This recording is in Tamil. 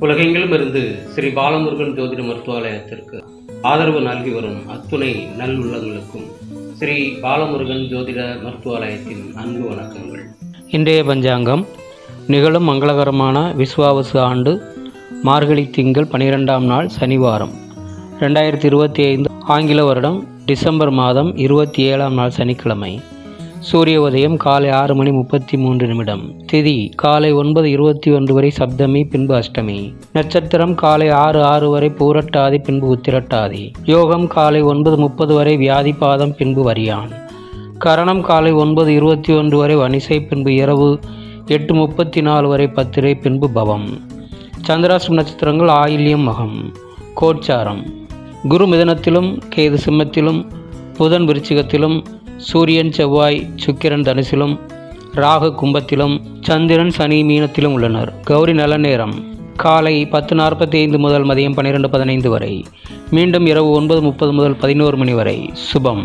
உலகெங்கிலும் இருந்து ஸ்ரீ பாலமுருகன் ஜோதிட மருத்துவாலயத்திற்கு ஆதரவு நல்கி வரும் அத்துணை நல்லுள்ளங்களுக்கும் ஸ்ரீ பாலமுருகன் ஜோதிட மருத்துவாலயத்தின் அன்பு வணக்கங்கள். இன்றைய பஞ்சாங்கம் நிகழும் மங்களகரமான விஸ்வாவசு ஆண்டு மார்கழி திங்கள் 12ஆம் நாள் சனிவாரம் 2025 ஆங்கில வருடம் டிசம்பர் மாதம் 27ஆம் நாள் சனிக்கிழமை. சூரிய உதயம் காலை 6:33. திதி காலை 9:21 வரை சப்தமி, பின்பு அஷ்டமி. நட்சத்திரம் காலை 6:06 வரை பூரட்டாதி, பின்பு உத்திரட்டாதி. யோகம் காலை 9:30 வரை வியாதி பாதம், பின்பு வரியான். கரணம் காலை 9:21 வரை வனிசை, பின்பு இரவு 8:34 வரை பத்திரை, பின்பு பவம். சந்திராஷ்டம நட்சத்திரங்கள் ஆயில்யம், மகம். கோட்சாரம் குரு மிதனத்திலும், கேது சிம்மத்திலும், புதன் விருச்சிகத்திலும், சூரியன் செவ்வாய் சுக்கிரன் தனுசிலும், ராகு கும்பத்திலும், சந்திரன் சனி மீனத்திலும் உள்ளனர். கௌரி நல்ல நேரம் காலை 10:45 முதல் மதியம் 12:15 வரை, மீண்டும் இரவு 9:30 முதல் 11 மணி வரை. சுபம்.